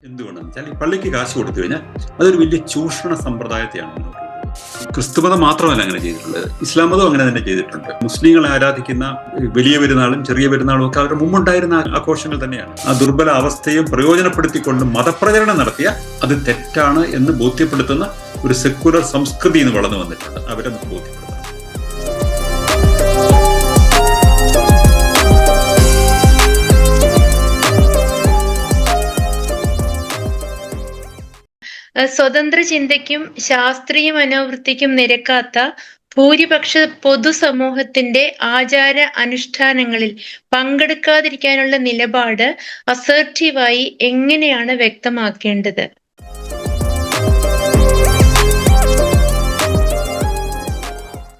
എന്തുകൊണ്ടാണെന്ന് വെച്ചാൽ ഈ പള്ളിക്ക് കാശ് കൊടുത്തു കഴിഞ്ഞാൽ അതൊരു വലിയ ചൂഷണ സമ്പ്രദായത്തെയാണ് മുന്നോട്ട് കൊണ്ടുപോകുന്നത്. ക്രിസ്തുമതം മാത്രമല്ല അങ്ങനെ ചെയ്തിട്ടുള്ളത്, ഇസ്ലാം മതം അങ്ങനെ തന്നെ ചെയ്തിട്ടുണ്ട്. മുസ്ലിങ്ങൾ ആരാധിക്കുന്ന വലിയ പെരുന്നാളും ചെറിയ പെരുന്നാളും ഒക്കെ അവരുടെ മുമ്പുണ്ടായിരുന്ന ആഘോഷങ്ങൾ തന്നെയാണ്. ആ ദുർബല അവസ്ഥയും പ്രയോജനപ്പെടുത്തിക്കൊണ്ട് മതപ്രചരണം നടത്തിയ അത് തെറ്റാണ് എന്ന് ബോധ്യപ്പെടുത്തുന്ന ഒരു സെക്യുലർ സംസ്കൃതി ഇന്ന് വളർന്നു വന്നിട്ടുണ്ട്. അവരെ നമുക്ക് ബോധ്യപ്പെടുത്തണം. സ്വതന്ത്ര ചിന്തയ്ക്കും ശാസ്ത്രീയ മനോവൃത്തിക്കും നിരക്കാത്ത ഭൂരിപക്ഷ പൊതുസമൂഹത്തിന്റെ ആചാര അനുഷ്ഠാനങ്ങളിൽ പങ്കെടുക്കാതിരിക്കാനുള്ള നിലപാട് അസർട്ടീവായി എങ്ങനെയാണ് വ്യക്തമാക്കേണ്ടത്?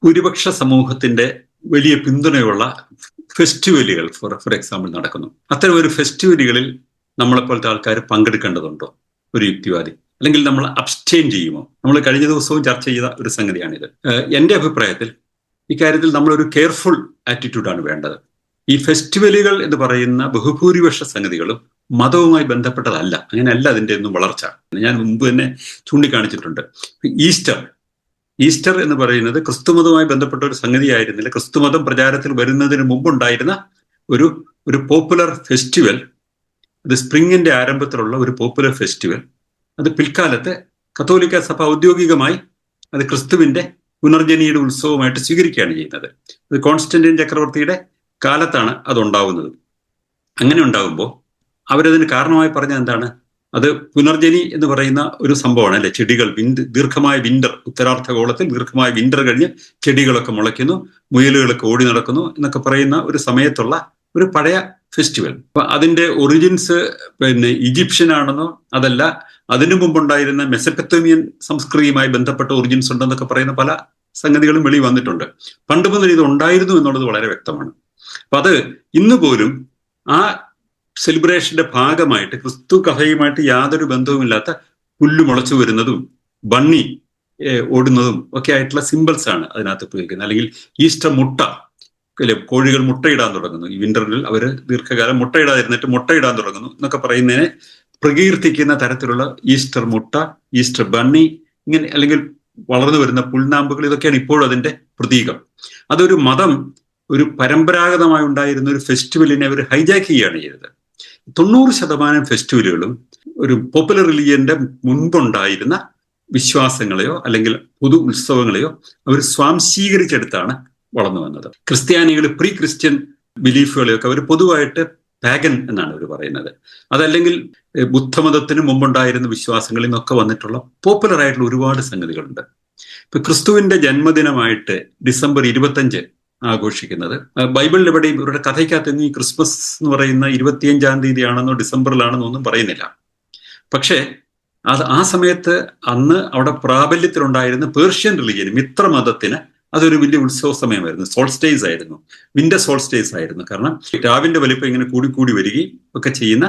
ഭൂരിപക്ഷ സമൂഹത്തിന്റെ വലിയ പിന്തുണയുള്ള ഫെസ്റ്റിവലുകൾ ഫോർ എക്സാമ്പിൾ നടക്കുന്നു. അത്തരം ഒരു ഫെസ്റ്റിവലുകളിൽ നമ്മളെപ്പോലത്തെ ആൾക്കാർ പങ്കെടുക്കേണ്ടതുണ്ടോ? ഒരു യുക്തിവാദി അല്ലെങ്കിൽ നമ്മൾ അബ്സ്റ്റെയിൻ ചെയ്യുമോ? നമ്മൾ കഴിഞ്ഞ ദിവസവും ചർച്ച ചെയ്ത ഒരു സംഗതിയാണിത്. എൻ്റെ അഭിപ്രായത്തിൽ ഇക്കാര്യത്തിൽ നമ്മളൊരു കെയർഫുൾ ആറ്റിറ്റ്യൂഡാണ് വേണ്ടത്. ഈ ഫെസ്റ്റിവലുകൾ എന്ന് പറയുന്ന ബഹുഭൂരിപക്ഷ സംഗതികളും മതവുമായി ബന്ധപ്പെട്ടതല്ല. അങ്ങനെയല്ല അതിൻ്റെ ഒന്നും വളർച്ച. ഞാൻ മുമ്പ് തന്നെ ചൂണ്ടിക്കാണിച്ചിട്ടുണ്ട്. ഈസ്റ്റർ എന്ന് പറയുന്നത് ക്രിസ്തുമതവുമായി ബന്ധപ്പെട്ട ഒരു സംഗതിയായിരുന്നില്ല. ക്രിസ്തുമതം പ്രചാരത്തിൽ വരുന്നതിന് മുമ്പുണ്ടായിരുന്ന ഒരു പോപ്പുലർ ഫെസ്റ്റിവൽ. അത് സ്പ്രിങ്ങിന്റെ ആരംഭത്തിലുള്ള ഒരു പോപ്പുലർ ഫെസ്റ്റിവൽ. അത് പിൽക്കാലത്ത് കത്തോലിക്ക സഭ ഔദ്യോഗികമായി അത് ക്രിസ്തുവിന്റെ പുനർജനിയുടെ ഉത്സവമായിട്ട് സ്വീകരിക്കുകയാണ് ചെയ്യുന്നത്. അത് കോൺസ്റ്റന്റൈൻ ചക്രവർത്തിയുടെ കാലത്താണ് അതുണ്ടാവുന്നത്. അങ്ങനെ ഉണ്ടാകുമ്പോൾ അവരതിന് കാരണമായി പറഞ്ഞത് എന്താണ്? അത് പുനർജനി എന്ന് പറയുന്ന ഒരു സംഭവമാണ് അല്ലെ. ചെടികൾ ദീർഘമായ വിന്റർ, ഉത്തരാർദ്ധഗോളത്തിൽ ദീർഘമായ വിന്റർ കഴിഞ്ഞ് ചെടികളൊക്കെ മുളയ്ക്കുന്നു, മുയലുകളൊക്കെ ഓടി നടക്കുന്നു എന്നൊക്കെ പറയുന്ന ഒരു സമയത്തുള്ള ഒരു പഴയ ഫെസ്റ്റിവൽ. അപ്പൊ അതിന്റെ ഒറിജിൻസ് ഈജിപ്ഷ്യൻ ആണെന്നോ അതല്ല അതിനു മുമ്പുണ്ടായിരുന്ന മെസപ്പൊത്തേമിയൻ സംസ്കൃതിയുമായി ബന്ധപ്പെട്ട ഒറിജിൻസ് ഉണ്ടെന്നൊക്കെ പറയുന്ന പല സംഗതികളും വെളി വന്നിട്ടുണ്ട്. പണ്ട് മുതൽ ഇത് ഉണ്ടായിരുന്നു എന്നുള്ളത് വളരെ വ്യക്തമാണ്. അപ്പൊ അത് ഇന്ന് പോലും ആ സെലിബ്രേഷന്റെ ഭാഗമായിട്ട് ക്രിസ്തു കഥയുമായിട്ട് യാതൊരു ബന്ധവുമില്ലാത്ത പുല്ല് മുളച്ചു വരുന്നതും ബണ്ണി ഓടുന്നതും ഒക്കെ ആയിട്ടുള്ള സിമ്പിൾസ് ആണ് അതിനകത്ത് ഉപയോഗിക്കുന്നത്. അല്ലെങ്കിൽ ഈസ്റ്റർ മുട്ട, അല്ലെ, കോഴികൾ മുട്ടയിടാൻ തുടങ്ങുന്നു. ഈ വിന്ററിൽ അവർ ദീർഘകാലം മുട്ടയിടാതിരുന്നിട്ട് മുട്ടയിടാൻ തുടങ്ങുന്നു എന്നൊക്കെ പറയുന്നതിനെ പ്രകീർത്തിക്കുന്ന തരത്തിലുള്ള ഈസ്റ്റർ മുട്ട, ഈസ്റ്റർ ബണ്ണി, ഇങ്ങനെ അല്ലെങ്കിൽ വളർന്നു വരുന്ന പുൽനാമ്പുകൾ, ഇതൊക്കെയാണ് ഇപ്പോഴും അതിന്റെ പ്രതീകം. അതൊരു മതം, ഒരു പരമ്പരാഗതമായി ഉണ്ടായിരുന്ന ഒരു ഫെസ്റ്റിവലിനെ അവർ ഹൈജാക്ക് ചെയ്യുകയാണ് ചെയ്തത്. 90% ഫെസ്റ്റിവലുകളും ഒരു പോപ്പുലർ റിലീജിയന്റെ മുൻപുണ്ടായിരുന്ന വിശ്വാസങ്ങളെയോ അല്ലെങ്കിൽ പൊതു ഉത്സവങ്ങളെയോ അവർ സ്വാംശീകരിച്ചെടുത്താണ് വളർന്നു വന്നത്. ക്രിസ്ത്യാനികൾ പ്രീ ക്രിസ്ത്യൻ ബിലീഫുകളെയൊക്കെ അവർ പൊതുവായിട്ട് പാഗൻ എന്നാണ് അവർ പറയുന്നത്. അതല്ലെങ്കിൽ ബുദ്ധമതത്തിന് മുമ്പുണ്ടായിരുന്ന വിശ്വാസങ്ങളിൽ നിന്നൊക്കെ വന്നിട്ടുള്ള പോപ്പുലർ ആയിട്ടുള്ള ഒരുപാട് സംഗതികളുണ്ട്. ഇപ്പൊ ക്രിസ്തുവിന്റെ ജന്മദിനമായിട്ട് ഡിസംബർ 25 ആഘോഷിക്കുന്നത് ബൈബിളിൽ എവിടെയും ഇവരുടെ കഥയ്ക്കകത്ത് ഈ ക്രിസ്മസ് എന്ന് പറയുന്ന 25-ാം തീയതിയാണെന്നോ ഡിസംബറിലാണെന്നോ ഒന്നും പറയുന്നില്ല. പക്ഷേ ആ സമയത്ത് അന്ന് അവിടെ പ്രാബല്യത്തിലുണ്ടായിരുന്ന പേർഷ്യൻ റിലീജിയൻ, മിത്രമതത്തിന് അതൊരു വലിയ ഉത്സവ സമയമായിരുന്നു. സോൾസ്റ്റേസ് ആയിരുന്നു, വിന്റർ സോൾസ്റ്റേസ് ആയിരുന്നു. കാരണം രാവിന്റെ വലിപ്പം ഇങ്ങനെ കൂടിക്കൂടി വരികയും ഒക്കെ ചെയ്യുന്ന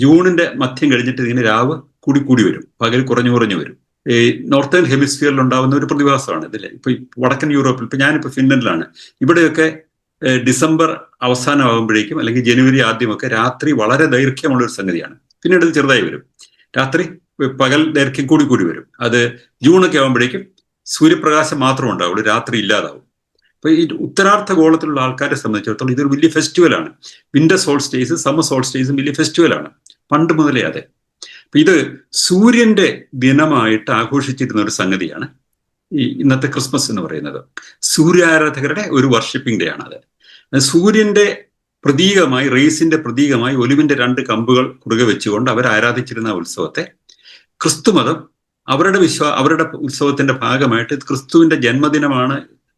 ജൂണിന്റെ മധ്യം കഴിഞ്ഞിട്ട് ഇങ്ങനെ രാവ് കൂടിക്കൂടി വരും, പകൽ കുറഞ്ഞു വരും. ഈ നോർത്തേൺ ഹെമിസ്ഫിയറിൽ ഉണ്ടാകുന്ന ഒരു പ്രതിഭാസമാണ് ഇതില്ലേ. ഇപ്പൊ വടക്കൻ യൂറോപ്പിൽ, ഇപ്പൊ ഞാനിപ്പോ ഫിൻലൻഡിലാണ്, ഇവിടെയൊക്കെ ഡിസംബർ അവസാനമാകുമ്പോഴേക്കും അല്ലെങ്കിൽ ജനുവരി ആദ്യമൊക്കെ രാത്രി വളരെ ദൈർഘ്യമുള്ള ഒരു സംഗതിയാണ്. പിന്നീട് ഇത് ചെറുതായി വരും. രാത്രി പകൽ ദൈർഘ്യം കൂടി വരും. അത് ജൂണൊക്കെ ആകുമ്പോഴേക്കും സൂര്യപ്രകാശം മാത്രം ഉണ്ടാവുള്ളൂ, രാത്രി ഇല്ലാതാവും. അപ്പൊ ഈ ഉത്തരാർദ്ധഗോളത്തിലുള്ള ആൾക്കാരെ സംബന്ധിച്ചിടത്തോളം ഇതൊരു വലിയ ഫെസ്റ്റിവലാണ്. വിന്റർ സോൾസ്റ്റേസ്, സമ്മർ സോൾസ്റ്റേസും വലിയ ഫെസ്റ്റിവലാണ് പണ്ട് മുതലേ. അതെ, അപ്പൊ ഇത് സൂര്യന്റെ ദിനമായിട്ട് ആഘോഷിച്ചിരുന്ന ഒരു സംഗതിയാണ് ഈ ഇന്നത്തെ ക്രിസ്മസ് എന്ന് പറയുന്നത്. സൂര്യാരാധകരുടെ ഒരു വർഷിപ്പിംഗ് ഡേ ആണ് അത്. സൂര്യന്റെ പ്രതീകമായി, റേസിന്റെ പ്രതീകമായി ഒലിവിന്റെ 2 കമ്പുകൾ കുറുകെ വെച്ചുകൊണ്ട് അവർ ആരാധിച്ചിരുന്ന ഉത്സവത്തെ ക്രിസ്തുമതം അവരുടെ ഉത്സവത്തിന്റെ ഭാഗമായിട്ട് ക്രിസ്തുവിന്റെ ജന്മദിനമാണ്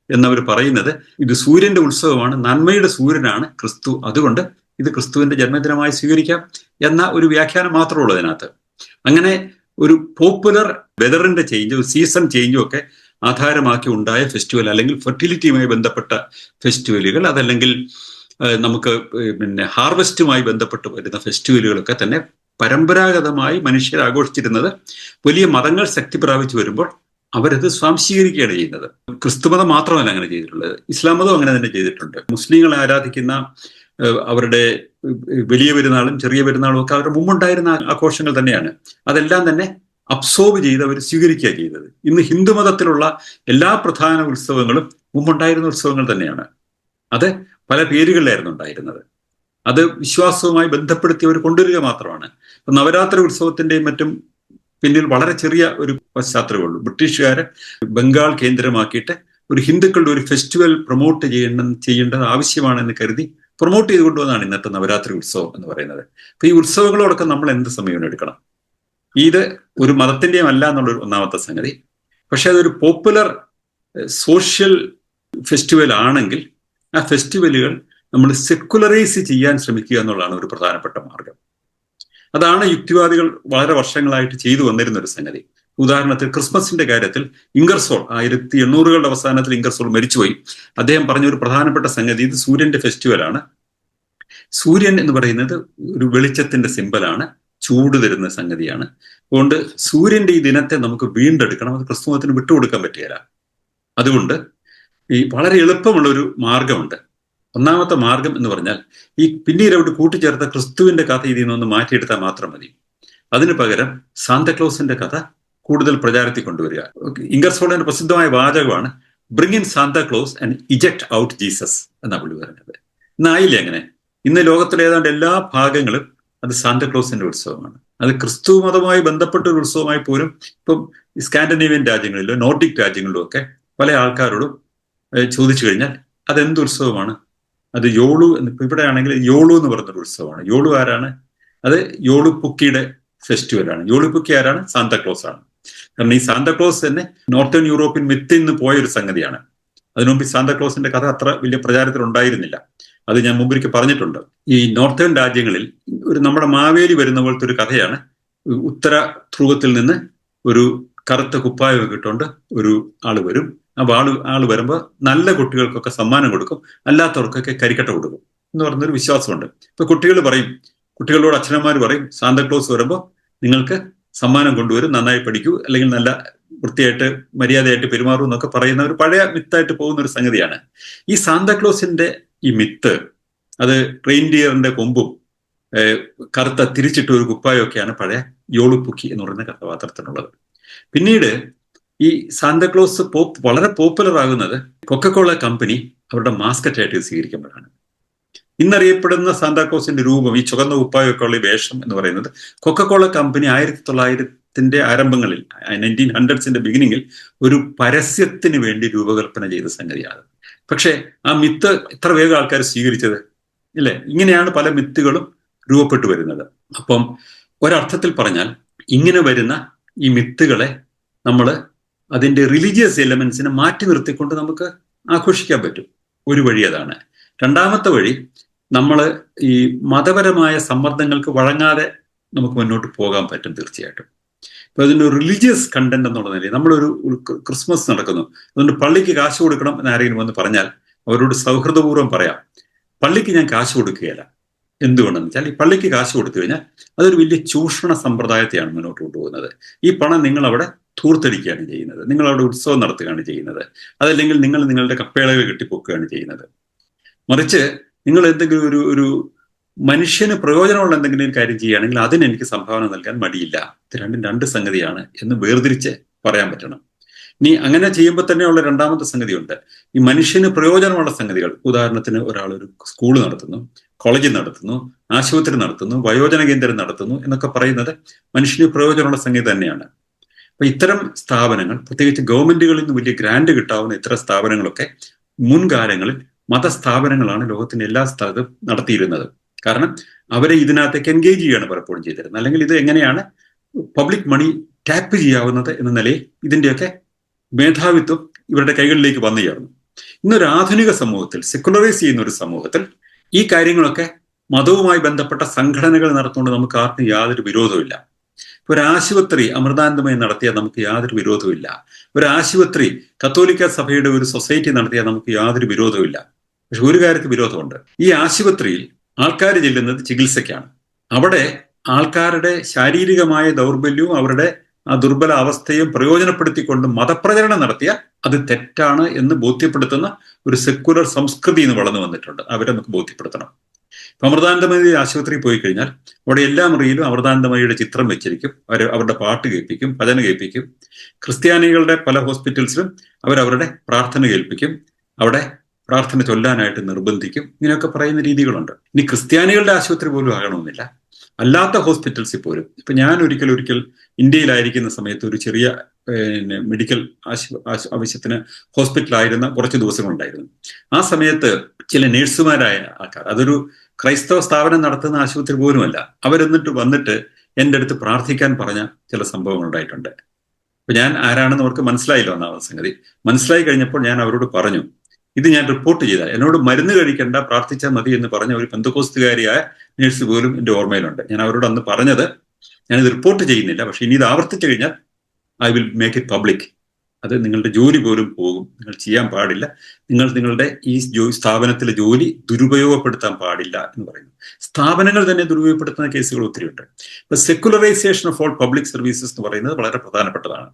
എന്നവർ പറയുന്നത്. ഇത് സൂര്യന്റെ ഉത്സവമാണ്, നന്മയുടെ സൂര്യനാണ് ക്രിസ്തു, അതുകൊണ്ട് ഇത് ക്രിസ്തുവിന്റെ ജന്മദിനമായി സ്വീകരിക്കാം എന്ന ഒരു വ്യാഖ്യാനം മാത്രമേ ഉള്ളൂ അതിനകത്ത്. അങ്ങനെ ഒരു പോപ്പുലർ വെതറിന്റെ ചേഞ്ചും സീസൺ ചേഞ്ചും ഒക്കെ ആധാരമാക്കി ഉണ്ടായ ഫെസ്റ്റിവൽ, അല്ലെങ്കിൽ ഫെർട്ടിലിറ്റിയുമായി ബന്ധപ്പെട്ട ഫെസ്റ്റിവലുകൾ, അതല്ലെങ്കിൽ നമുക്ക് ഹാർവെസ്റ്റുമായി ബന്ധപ്പെട്ട് വരുന്ന ഫെസ്റ്റിവലുകളൊക്കെ തന്നെ പരമ്പരാഗതമായി മനുഷ്യർ ആഘോഷിച്ചിരുന്നത് വലിയ മതങ്ങൾ ശക്തി പ്രാപിച്ചു വരുമ്പോൾ അവരത് സ്വാംശീകരിക്കുകയാണ് ചെയ്യുന്നത്. ക്രിസ്തുമതം മാത്രമല്ല അങ്ങനെ ചെയ്തിട്ടുള്ളത്, ഇസ്ലാം മതം അങ്ങനെ തന്നെ ചെയ്തിട്ടുണ്ട്. മുസ്ലിങ്ങൾ ആരാധിക്കുന്ന അവരുടെ വലിയ പെരുന്നാളും ചെറിയ പെരുന്നാളും ഒക്കെ അവരുടെ മുമ്പുണ്ടായിരുന്ന ആഘോഷങ്ങൾ തന്നെയാണ്. അതെല്ലാം തന്നെ അബ്സോർബ് ചെയ്ത് അവർ സ്വീകരിക്കുക ചെയ്തത്. ഇന്ന് ഹിന്ദുമതത്തിലുള്ള എല്ലാ പ്രധാന ഉത്സവങ്ങളും മുമ്പുണ്ടായിരുന്ന ഉത്സവങ്ങൾ തന്നെയാണ്. അത് പല പേരുകളിലായിരുന്നു ഉണ്ടായിരുന്നത്. അത് വിശ്വാസവുമായി ബന്ധപ്പെടുത്തി അവർ കൊണ്ടുവരിക മാത്രമാണ്. ഇപ്പൊ നവരാത്രി ഉത്സവത്തിന്റെയും മറ്റും പിന്നിൽ വളരെ ചെറിയ ഒരു പശ്ചാത്തലമേ ഉള്ളൂ. ബ്രിട്ടീഷുകാര് ബംഗാൾ കേന്ദ്രമാക്കിയിട്ട് ഒരു ഹിന്ദുക്കളുടെ ഒരു ഫെസ്റ്റിവൽ പ്രൊമോട്ട് ചെയ്യേണ്ടത് ആവശ്യമാണെന്ന് കരുതി പ്രൊമോട്ട് ചെയ്ത് കൊണ്ടുവന്നാണ് ഇന്നത്തെ നവരാത്രി ഉത്സവം എന്ന് പറയുന്നത്. അപ്പൊ ഈ ഉത്സവങ്ങളോടൊക്കെ നമ്മൾ എന്ത് സമീപനം എടുക്കണം? ഇത് ഒരു മതത്തിന്റെയും അല്ല എന്നുള്ളൊരു ഒന്നാമത്തെ സംഗതി. പക്ഷെ അതൊരു പോപ്പുലർ സോഷ്യൽ ഫെസ്റ്റിവൽ ആണെങ്കിൽ ആ ഫെസ്റ്റിവലുകൾ നമ്മൾ സെക്കുലറൈസ് ചെയ്യാൻ ശ്രമിക്കുക എന്നുള്ളതാണ് ഒരു പ്രധാനപ്പെട്ട മാർഗം. അതാണ് യുക്തിവാദികൾ വളരെ വർഷങ്ങളായിട്ട് ചെയ്തു വന്നിരുന്ന ഒരു സംഗതി. ഉദാഹരണത്തിന് ക്രിസ്മസിന്റെ കാര്യത്തിൽ ഇംഗർസോൾ 1800കളുടെ അവസാനത്തിൽ ഇംഗർസോൾ മരിച്ചുപോയി. അദ്ദേഹം പറഞ്ഞ ഒരു പ്രധാനപ്പെട്ട സംഗതി, ഇത് സൂര്യന്റെ ഫെസ്റ്റിവലാണ്. സൂര്യൻ എന്ന് പറയുന്നത് ഒരു വെളിച്ചത്തിന്റെ സിമ്പലാണ്, ചൂട് തരുന്ന സംഗതിയാണ്. അതുകൊണ്ട് സൂര്യന്റെ ഈ ദിനത്തെ നമുക്ക് വീണ്ടെടുക്കണം, അത് ക്രിസ്തുമതത്തിന് വിട്ടുകൊടുക്കാൻ പറ്റുകയില്ല. അതുകൊണ്ട് ഈ വളരെ എളുപ്പമുള്ള ഒരു മാർഗമുണ്ട്. ഒന്നാമത്തെ മാർഗം എന്ന് പറഞ്ഞാൽ ഈ പിന്നീട് അവിടെ കൂട്ടിച്ചേർത്ത ക്രിസ്തുവിന്റെ കഥ ഇതിൽ നിന്നൊന്ന് മാറ്റിയെടുത്താൽ മാത്രം മതി. അതിനു പകരം സാന്താക്ലോസിന്റെ കഥ കൂടുതൽ പ്രചാരത്തിൽ കൊണ്ടുവരിക. ഇംഗർസോളിന്റെ പ്രസിദ്ധമായ വാചകമാണ് bring in Santa Claus and eject out Jesus എന്നാണ് പുള്ളി പറഞ്ഞത്. ഇന്നായില്ലേ അങ്ങനെ? ഇന്ന് ലോകത്തിലെ ഏതാണ്ട് എല്ലാ ഭാഗങ്ങളും അത് സാന്താക്ലോസിന്റെ ഉത്സവമാണ്. അത് ക്രിസ്തു മതവുമായി ബന്ധപ്പെട്ട ഒരു ഉത്സവമായി പോലും ഇപ്പം സ്കാൻഡിനേവിയൻ രാജ്യങ്ങളിലോ നോർഡിക് രാജ്യങ്ങളിലോ ഒക്കെ പല ആൾക്കാരോടും ചോദിച്ചു കഴിഞ്ഞാൽ അതെന്ത് ഉത്സവമാണ്? അത് യോളു ഇവിടെ ആണെങ്കിൽ യോളു എന്ന് പറയുന്നൊരു ഉത്സവമാണ്. യോളു ആരാണ്? അത് യോളുപുക്കിയുടെ ഫെസ്റ്റിവലാണ്. യോളുപുക്കി ആരാണ്? സാന്താക്ലോസ് ആണ്. കാരണം ഈ സാന്താക്ലോസ് തന്നെ നോർത്തേൺ യൂറോപ്യൻ മിത്തിൽ നിന്ന് പോയ ഒരു സംഗതിയാണ്. അതിനുമുമ്പ് ഈ സാന്താക്ലോസിന്റെ കഥ അത്ര വലിയ പ്രചാരത്തിൽ ഉണ്ടായിരുന്നില്ല. അത് ഞാൻ മുമ്പൊരിക്കൽ പറഞ്ഞിട്ടുണ്ട്. ഈ നോർത്തേൺ രാജ്യങ്ങളിൽ ഒരു നമ്മുടെ മാവേലി വരുന്ന പോലത്തെ ഒരു കഥയാണ്. ഉത്തര ധ്രുവത്തിൽ നിന്ന് ഒരു കറുത്ത കുപ്പായമൊക്കെ ഇട്ടുകൊണ്ട് ഒരു ആള് വരും. അപ്പൊ ആള് വരുമ്പോൾ നല്ല കുട്ടികൾക്കൊക്കെ സമ്മാനം കൊടുക്കും, അല്ലാത്തവർക്കൊക്കെ കരിക്കട്ട കൊടുക്കും എന്ന് പറഞ്ഞൊരു വിശ്വാസമുണ്ട്. ഇപ്പൊ കുട്ടികളോട് അച്ഛനന്മാർ പറയും, സാന്താക്ലോസ് വരുമ്പോൾ നിങ്ങൾക്ക് സമ്മാനം കൊണ്ടുവരും, നന്നായി പഠിക്കൂ, അല്ലെങ്കിൽ നല്ല വൃത്തിയായിട്ട് മര്യാദയായിട്ട് പെരുമാറൂ എന്നൊക്കെ പറയുന്ന ഒരു പഴയ മിത്തായിട്ട് പോകുന്ന ഒരു സംഗതിയാണ്. ഈ സാന്താക്ലോസിന്റെ ഈ മിത്ത് അത് റെയിൻഡിയറിന്റെ കൊമ്പും കറുത്ത തിരിച്ചിട്ട ഒരു കുപ്പായൊക്കെയാണ് പഴയ യോളുപുക്കി എന്ന് പറയുന്ന കഥാപാത്രത്തിനുള്ളത്. പിന്നീട് ഈ സാന്താക്ലോസ് വളരെ പോപ്പുലർ ആകുന്നത് കൊക്കക്കോള കമ്പനി അവരുടെ മാസ്കറ്റായിട്ട് സ്വീകരിക്കുമ്പോഴാണ്. ഇന്നറിയപ്പെടുന്ന സാന്താക്ലോസിന്റെ രൂപം, ഈ ചുവന്ന കുപ്പായൊക്കെ ഉള്ള വേഷം എന്ന് പറയുന്നത് കൊക്കക്കോള കമ്പനി 1900 ആരംഭങ്ങളിൽ 1900s ബിഗിനിങ്ങിൽ ഒരു പരസ്യത്തിന് വേണ്ടി രൂപകൽപ്പന ചെയ്ത സംഗതിയാണ്. പക്ഷെ ആ മിത്ത് എത്ര വേഗം ആൾക്കാർ സ്വീകരിച്ചത് ഇല്ലേ? ഇങ്ങനെയാണ് പല മിത്തുകളും രൂപപ്പെട്ടു വരുന്നത്. അപ്പം ഒരർത്ഥത്തിൽ പറഞ്ഞാൽ ഇങ്ങനെ വരുന്ന ഈ മിത്തുകളെ നമ്മൾ അതിന്റെ റിലീജിയസ് എലമെന്റ്സിനെ മാറ്റി നിർത്തിക്കൊണ്ട് നമുക്ക് ആഘോഷിക്കാൻ പറ്റും. ഒരു വഴി അതാണ്. രണ്ടാമത്തെ വഴി, നമ്മൾ ഈ മതപരമായ സമ്മർദ്ദങ്ങൾക്ക് വഴങ്ങാതെ നമുക്ക് മുന്നോട്ട് പോകാൻ പറ്റും തീർച്ചയായിട്ടും. ഇപ്പൊ അതിൻ്റെ ഒരു റിലീജിയസ് കണ്ടന്റ് എന്നുള്ള നിലയിൽ നമ്മളൊരു ക്രിസ്മസ് നടക്കുന്നു, അതുകൊണ്ട് പള്ളിക്ക് കാശ് കൊടുക്കണം എന്ന് ആരെങ്കിലും വന്ന് പറഞ്ഞാൽ അവരോട് സൗഹൃദപൂർവ്വം പറയാം, പള്ളിക്ക് ഞാൻ കാശ് കൊടുക്കുകയില്ല. എന്തുകൊണ്ടെന്ന് വെച്ചാൽ ഈ പള്ളിക്ക് കാശ് കൊടുത്തു കഴിഞ്ഞാൽ അതൊരു വലിയ ചൂഷണ സമ്പ്രദായത്തെയാണ് മുന്നോട്ട് കൊണ്ടുപോകുന്നത്. ഈ പണം നിങ്ങൾ അവിടെ ധൂർത്തടിക്കുകയാണ് ചെയ്യുന്നത്, നിങ്ങൾ അവിടെ ഉത്സവം നടത്തുകയാണ് ചെയ്യുന്നത്, അതല്ലെങ്കിൽ നിങ്ങൾ നിങ്ങളുടെ കപ്പേളകൾ കെട്ടിപ്പൊക്കുകയാണ് ചെയ്യുന്നത്. മറിച്ച് നിങ്ങൾ എന്തെങ്കിലും ഒരു മനുഷ്യന് പ്രയോജനമുള്ള എന്തെങ്കിലും ഒരു കാര്യം ചെയ്യുകയാണെങ്കിൽ അതിന് എനിക്ക് സംഭാവന നൽകാൻ മടിയില്ല. ഇത് രണ്ടും രണ്ട് സംഗതിയാണ് എന്ന് വേർതിരിച്ച് പറയാൻ പറ്റണം. ഇനി അങ്ങനെ ചെയ്യുമ്പോൾ തന്നെയുള്ള രണ്ടാമത്തെ സംഗതിയുണ്ട്. ഈ മനുഷ്യന് പ്രയോജനമുള്ള സംഗതികൾ, ഉദാഹരണത്തിന് ഒരാൾ ഒരു സ്കൂൾ നടത്തുന്നു, കോളേജ് നടത്തുന്നു, ആശുപത്രി നടത്തുന്നു, വയോജന കേന്ദ്രം നടത്തുന്നു എന്നൊക്കെ പറയുന്നത് മനുഷ്യന് പ്രയോജനമുള്ള സംഗതി തന്നെയാണ്. അപ്പൊ ഇത്തരം സ്ഥാപനങ്ങൾ, പ്രത്യേകിച്ച് ഗവൺമെന്റുകളിൽ നിന്ന് വലിയ ഗ്രാന്റ് കിട്ടാവുന്ന ഇത്തരം സ്ഥാപനങ്ങളൊക്കെ മുൻകാലങ്ങളിൽ മതസ്ഥാപനങ്ങളാണ് ലോകത്തിന്റെ എല്ലാ സ്ഥലത്തും നടത്തിയിരുന്നത്. കാരണം അവരെ ഇതിനകത്തേക്ക് എൻഗേജ് ചെയ്യുകയാണ് പലപ്പോഴും ചെയ്തിരുന്നത്. അല്ലെങ്കിൽ ഇത് എങ്ങനെയാണ് പബ്ലിക് മണി ടാപ്പ് ചെയ്യാവുന്നത് എന്ന നിലയിൽ ഇതിന്റെയൊക്കെ മേധാവിത്വം ഇവരുടെ കൈകളിലേക്ക് വന്നു ചേർന്നു. ഇന്നൊരു ആധുനിക സമൂഹത്തിൽ, സെക്കുലറൈസ് ചെയ്യുന്ന ഒരു സമൂഹത്തിൽ ഈ കാര്യങ്ങളൊക്കെ മതവുമായി ബന്ധപ്പെട്ട സംഘടനകൾ നടത്തുകൊണ്ട് നമുക്ക് ആർക്കും യാതൊരു വിരോധമില്ല. ഒരു ആശുപത്രി അമൃതാനന്ദമയി നടത്തിയാൽ നമുക്ക് യാതൊരു വിരോധമില്ല. ഒരു ആശുപത്രി കത്തോലിക്ക സഭയുടെ ഒരു സൊസൈറ്റി നടത്തിയാൽ നമുക്ക് യാതൊരു വിരോധമില്ല. പക്ഷെ ഒരു കാര്യത്തിൽ വിരോധമുണ്ട്. ഈ ആശുപത്രിയിൽ ആൾക്കാർ ചെല്ലുന്നത് ചികിത്സയ്ക്കാണ്. അവിടെ ആൾക്കാരുടെ ശാരീരികമായ ദൗർബല്യവും അവരുടെ ആ ദുർബല അവസ്ഥയും പ്രയോജനപ്പെടുത്തിക്കൊണ്ട് മതപ്രചരണം നടത്തിയാൽ അത് തെറ്റാണ് എന്ന് ബോധ്യപ്പെടുത്തുന്ന ഒരു സെക്കുലർ സംസ്കൃതി ഇന്ന് വളർന്നു വന്നിട്ടുണ്ട്. അവരെ നമുക്ക് ബോധ്യപ്പെടുത്തണം. ഇപ്പൊ അമൃതാനന്ദമയി ആശുപത്രിയിൽ പോയി കഴിഞ്ഞാൽ അവിടെ എല്ലാ മുറിയിലും അമൃതാനന്ദമയിയുടെ ചിത്രം വെച്ചിരിക്കും. അവരുടെ പാട്ട് കേൾപ്പിക്കും, ഭജന കേൾപ്പിക്കും. ക്രിസ്ത്യാനികളുടെ പല ഹോസ്പിറ്റൽസിലും അവരവരുടെ പ്രാർത്ഥന കേൾപ്പിക്കും, അവിടെ പ്രാർത്ഥന ചൊല്ലാനായിട്ട് നിർബന്ധിക്കും. ഇങ്ങനെയൊക്കെ പറയുന്ന രീതികളുണ്ട്. ഇനി ക്രിസ്ത്യാനികളുടെ ആശുപത്രി പോലും ആകണമെന്നില്ല, അല്ലാത്ത ഹോസ്പിറ്റൽസിൽ പോലും. ഇപ്പൊ ഞാൻ ഒരിക്കൽ ഇന്ത്യയിലായിരിക്കുന്ന സമയത്ത് ഒരു ചെറിയ മെഡിക്കൽ ആവശ്യത്തിന് ഹോസ്പിറ്റലായിരുന്ന കുറച്ച് ദിവസങ്ങളുണ്ടായിരുന്നു. ആ സമയത്ത് ചില നേഴ്സുമാരായ ആൾക്കാർ, അതൊരു ക്രൈസ്തവ സ്ഥാപനം നടത്തുന്ന ആശുപത്രി പോലുമല്ല, വന്നിട്ട് എൻ്റെ അടുത്ത് പ്രാർത്ഥിക്കാൻ പറഞ്ഞ ചില സംഭവങ്ങൾ ഉണ്ടായിട്ടുണ്ട്. അപ്പൊ ഞാൻ ആരാണെന്ന് അവർക്ക് മനസ്സിലായില്ല. ഒന്നാമത്തെ സംഗതി മനസ്സിലായി കഴിഞ്ഞപ്പോൾ ഞാൻ അവരോട് പറഞ്ഞു, ഇത് ഞാൻ റിപ്പോർട്ട് ചെയ്താൽ എന്നോട് മരുന്ന് കഴിക്കേണ്ട, പ്രാർത്ഥിച്ചാൽ മതി എന്ന് പറഞ്ഞ ഒരു പെന്തക്കോസ്തുകാരിയായ നേഴ്സ് പോലും എൻ്റെ ഓർമ്മയിലുണ്ട്. ഞാൻ അവരോട് അന്ന് പറഞ്ഞത്, ഞാനിത് റിപ്പോർട്ട് ചെയ്യുന്നില്ല, പക്ഷെ ഇനി ഇത് ആവർത്തിച്ചു കഴിഞ്ഞാൽ I will make it public. അത് നിങ്ങളുടെ ജോലി പോലും പോകും, നിങ്ങൾ ചെയ്യാൻ പാടില്ല, നിങ്ങളുടെ ഈ സ്ഥാപനത്തിലെ ജോലി ദുരുപയോഗപ്പെടുത്താൻ പാടില്ല എന്ന് പറയുന്നു. സ്ഥാപനങ്ങൾ തന്നെ ദുരുപയോഗപ്പെടുത്തുന്ന കേസുകൾ ഒത്തിരിയുണ്ട്. ഇപ്പൊ secularisation of all public services എന്ന് പറയുന്നത് വളരെ പ്രധാനപ്പെട്ടതാണ്.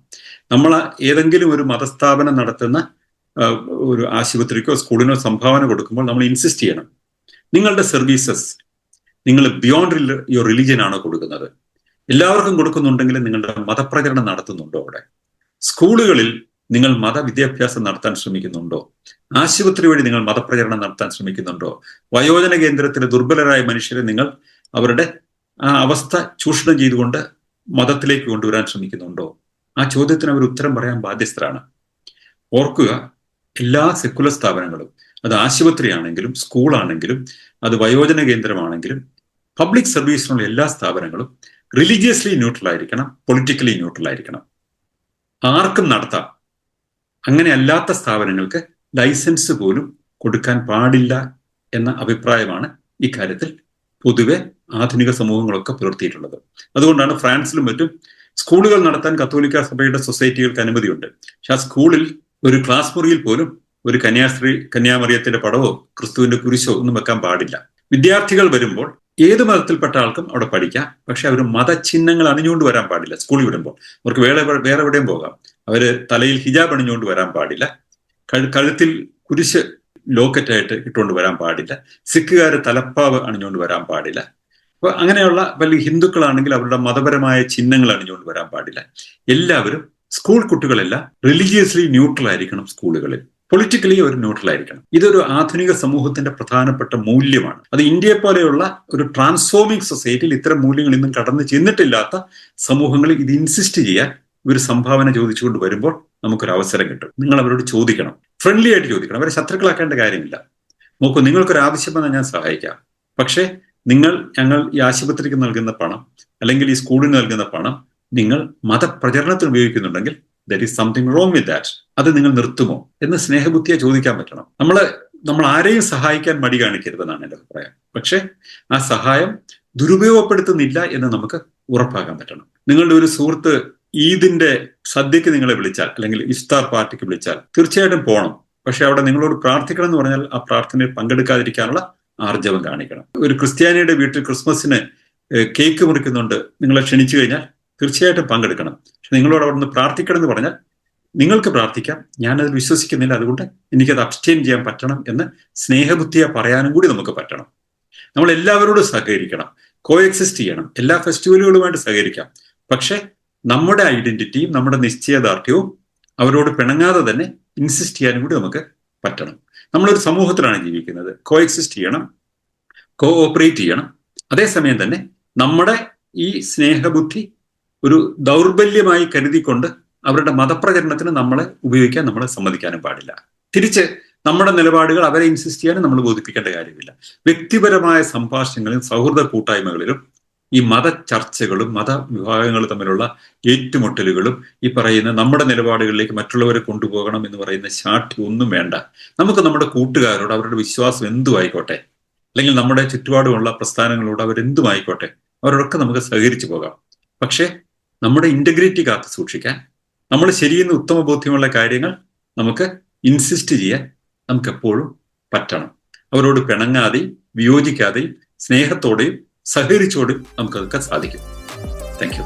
നമ്മൾ ഏതെങ്കിലും ഒരു മതസ്ഥാപനം നടത്തുന്ന ഒരു ആശുപത്രിക്കോ സ്കൂളിനോ സംഭാവന കൊടുക്കുമ്പോൾ നമ്മൾ ഇൻസിസ്റ്റ് ചെയ്യണം, നിങ്ങളുടെ സർവീസസ് നിങ്ങൾ ബിയോണ്ട് യുവർ റിലീജിയൻ ആണോ കൊടുക്കുന്നത്? എല്ലാവർക്കും കൊടുക്കുന്നുണ്ടെങ്കിൽ നിങ്ങളുടെ മതപ്രചരണം നടത്തുന്നുണ്ടോ? അവിടെ സ്കൂളുകളിൽ നിങ്ങൾ മതവിദ്യാഭ്യാസം നടത്താൻ ശ്രമിക്കുന്നുണ്ടോ? ആശുപത്രി വഴി നിങ്ങൾ മതപ്രചരണം നടത്താൻ ശ്രമിക്കുന്നുണ്ടോ? വയോജന കേന്ദ്രത്തിലെ ദുർബലരായ മനുഷ്യരെ നിങ്ങൾ അവരുടെ ആ അവസ്ഥ ചൂഷണം ചെയ്തുകൊണ്ട് മതത്തിലേക്ക് കൊണ്ടുവരാൻ ശ്രമിക്കുന്നുണ്ടോ? ആ ചോദ്യത്തിന് അവർ ഉത്തരം പറയാൻ ബാധ്യസ്ഥരാണ്. ഓർക്കുക, എല്ലാ സെക്കുലർ സ്ഥാപനങ്ങളും, അത് ആശുപത്രിയാണെങ്കിലും സ്കൂളാണെങ്കിലും അത് വയോജന കേന്ദ്രമാണെങ്കിലും പബ്ലിക് സർവീസിനുള്ള എല്ലാ സ്ഥാപനങ്ങളും റിലീജിയസ്ലി ന്യൂട്രൽ ആയിരിക്കണം, പൊളിറ്റിക്കലി ന്യൂട്രൽ ആയിരിക്കണം. ആർക്കും നടത്താം. അങ്ങനെ അല്ലാത്ത സ്ഥാപനങ്ങൾക്ക് ലൈസൻസ് പോലും കൊടുക്കാൻ പാടില്ല എന്ന അഭിപ്രായമാണ് ഇക്കാര്യത്തിൽ പൊതുവെ ആധുനിക സമൂഹങ്ങളൊക്കെ പുലർത്തിയിട്ടുള്ളത്. അതുകൊണ്ടാണ് ഫ്രാൻസിലും മറ്റും സ്കൂളുകൾ നടത്താൻ കത്തോലിക്ക സഭയുടെ സൊസൈറ്റികൾക്ക് അനുമതിയുണ്ട്. പക്ഷെ ആ സ്കൂളിൽ ഒരു ക്ലാസ് മുറിയിൽ പോലും ഒരു കന്യാമറിയത്തിന്റെ പടവോ ക്രിസ്തുവിന്റെ കുരിശോ ഒന്നും വെക്കാൻ പാടില്ല. വിദ്യാർത്ഥികൾ വരുമ്പോൾ ഏത് മതത്തിൽപ്പെട്ട ആൾക്കും അവിടെ പഠിക്കാം, പക്ഷെ അവർ മതചിഹ്നങ്ങൾ അണിഞ്ഞുകൊണ്ട് വരാൻ പാടില്ല. സ്കൂളിൽ വിടുമ്പോൾ അവർക്ക് വേറെ എവിടെയും പോകാം. അവര് തലയിൽ ഹിജാബ് അണിഞ്ഞുകൊണ്ട് വരാൻ പാടില്ല, കഴുത്തിൽ കുരിശ് ലോക്കറ്റായിട്ട് ഇട്ടുകൊണ്ട് വരാൻ പാടില്ല, സിഖുകാര് തലപ്പാവ് അണിഞ്ഞുകൊണ്ട് വരാൻ പാടില്ല. അപ്പൊ അങ്ങനെയുള്ള വലിയ ഹിന്ദുക്കളാണെങ്കിൽ അവരുടെ മതപരമായ ചിഹ്നങ്ങൾ അണിഞ്ഞുകൊണ്ട് വരാൻ പാടില്ല. എല്ലാവരും, സ്കൂൾ കുട്ടികളെല്ലാം റിലീജിയസ്ലി ന്യൂട്രൽ ആയിരിക്കണം, സ്കൂളുകളിൽ പൊളിറ്റിക്കലി ഒരു ന്യൂട്രൽ ആയിരിക്കണം. ഇതൊരു ആധുനിക സമൂഹത്തിന്റെ പ്രധാനപ്പെട്ട മൂല്യമാണ്. അത് ഇന്ത്യയെ പോലെയുള്ള ഒരു ട്രാൻസ്ഫോമിംഗ് സൊസൈറ്റിയിൽ ഇത്തരം മൂല്യങ്ങൾ ഇന്നും കടന്നു ചെന്നിട്ടില്ലാത്ത സമൂഹങ്ങളിൽ ഇത് ഇൻസിസ്റ്റ് ചെയ്യാൻ ഒരു സംഭാവന ചോദിച്ചുകൊണ്ട് വരുമ്പോൾ നമുക്കൊരു അവസരം കിട്ടും. നിങ്ങൾ അവരോട് ചോദിക്കണം, ഫ്രണ്ട്ലി ആയിട്ട് ചോദിക്കണം, അവരെ ശത്രുക്കളാക്കേണ്ട കാര്യമില്ല. നോക്കൂ, നിങ്ങൾക്കൊരു ആവശ്യം വന്നാൽ ഞാൻ സഹായിക്കാം, പക്ഷേ ഞങ്ങൾ ഈ ആശുപത്രിക്ക് നൽകുന്ന പണം അല്ലെങ്കിൽ ഈ സ്കൂളിന് നൽകുന്ന പണം നിങ്ങൾ മതപ്രചരണത്തിന് ഉപയോഗിക്കുന്നുണ്ടെങ്കിൽ there is something wrong with that. അത് നിങ്ങൾ നിർത്തുമോ എന്ന് സ്നേഹബുദ്ധിയെ ചോദിക്കാൻ പറ്റണം. നമ്മൾ ആരെയും സഹായിക്കാൻ മടി കാണിക്കരുതെന്നാണ് എൻ്റെ അഭിപ്രായം. പക്ഷെ ആ സഹായം ദുരുപയോഗപ്പെടുത്തുന്നില്ല എന്ന് നമുക്ക് ഉറപ്പാക്കാൻ പറ്റണം. നിങ്ങളുടെ ഒരു സുഹൃത്ത് ഈദിന്റെ സദ്യക്ക് നിങ്ങളെ വിളിച്ചാൽ അല്ലെങ്കിൽ ഇഫ്താർ പാർട്ടിക്ക് വിളിച്ചാൽ തീർച്ചയായിട്ടും പോകണം. പക്ഷെ അവിടെ നിങ്ങളോട് പ്രാർത്ഥിക്കണം എന്ന് പറഞ്ഞാൽ ആ പ്രാർത്ഥനയിൽ പങ്കെടുക്കാതിരിക്കാനുള്ള ആർജവം കാണിക്കണം. ഒരു ക്രിസ്ത്യാനിയുടെ വീട്ടിൽ ക്രിസ്മസിന് കേക്ക് മുറിക്കുന്നുണ്ട്, നിങ്ങളെ ക്ഷണിച്ചു കഴിഞ്ഞാൽ തീർച്ചയായിട്ടും പങ്കെടുക്കണം. പക്ഷെ നിങ്ങളോട് അവിടെ നിന്ന് പ്രാർത്ഥിക്കണം എന്ന് പറഞ്ഞാൽ നിങ്ങൾക്ക് പ്രാർത്ഥിക്കാം, ഞാനതിൽ വിശ്വസിക്കുന്നില്ല, അതുകൊണ്ട് എനിക്കത് അബ്സ്റ്റെയിൻ ചെയ്യാൻ പറ്റണം എന്ന് സ്നേഹബുദ്ധിയെ പറയാനും കൂടി നമുക്ക് പറ്റണം. നമ്മൾ എല്ലാവരോടും സഹകരിക്കണം, കോഎക്സിസ്റ്റ് ചെയ്യണം, എല്ലാ ഫെസ്റ്റിവലുകളുമായിട്ട് സഹകരിക്കാം. പക്ഷെ നമ്മുടെ ഐഡന്റിറ്റിയും നമ്മുടെ നിശ്ചയദാർഢ്യവും അവരോട് പിണങ്ങാതെ തന്നെ ഇൻസിസ്റ്റ് ചെയ്യാനും കൂടി നമുക്ക് പറ്റണം. നമ്മളൊരു സമൂഹത്തിലാണ് ജീവിക്കുന്നത്, കോഎക്സിസ്റ്റ് ചെയ്യണം, കോഓപ്പറേറ്റ് ചെയ്യണം. അതേസമയം തന്നെ നമ്മുടെ ഈ സ്നേഹബുദ്ധി ഒരു ദൗർബല്യമായി കരുതിക്കൊണ്ട് അവരുടെ മതപ്രചരണത്തിന് നമ്മളെ ഉപയോഗിക്കാൻ നമ്മൾ സമ്മതിക്കാനും പാടില്ല. തിരിച്ച് നമ്മുടെ നിലപാടുകൾ അവരെ ഇൻസിസ്റ്റ് ചെയ്യാനും നമ്മൾ ബോധിപ്പിക്കേണ്ട കാര്യമില്ല. വ്യക്തിപരമായ സംഭാഷണങ്ങളിലും സൗഹൃദ കൂട്ടായ്മകളിലും ഈ മത ചർച്ചകളും മതവിഭാഗങ്ങളും തമ്മിലുള്ള ഏറ്റുമുട്ടലുകളും ഈ പറയുന്ന നമ്മുടെ നിലപാടുകളിലേക്ക് മറ്റുള്ളവരെ കൊണ്ടുപോകണം എന്ന് പറയുന്ന ശാഠ്യം ഒന്നും വേണ്ട. നമുക്ക് നമ്മുടെ കൂട്ടുകാരോട് അവരുടെ വിശ്വാസം എന്തുമായിക്കോട്ടെ, അല്ലെങ്കിൽ നമ്മുടെ ചുറ്റുപാടുമുള്ള പ്രസ്ഥാനങ്ങളോട് അവരെന്തുമായിക്കോട്ടെ, അവരോടൊക്കെ നമുക്ക് സഹകരിച്ചു പോകാം. പക്ഷേ നമ്മുടെ ഇന്റഗ്രിറ്റി കാത്തു സൂക്ഷിക്കാൻ, നമ്മൾ ശരിയെന്ന് ഉത്തമ ബോധ്യമുള്ള കാര്യങ്ങൾ നമുക്ക് ഇൻസിസ്റ്റ് ചെയ്യാൻ നമുക്ക് എപ്പോഴും പറ്റണം. അവരോട് പിണങ്ങാതെയും വിയോജിക്കാതെയും സ്നേഹത്തോടെയും സഹകരിച്ചോടെയും നമുക്കതൊക്കെ സാധിക്കും. Thank you.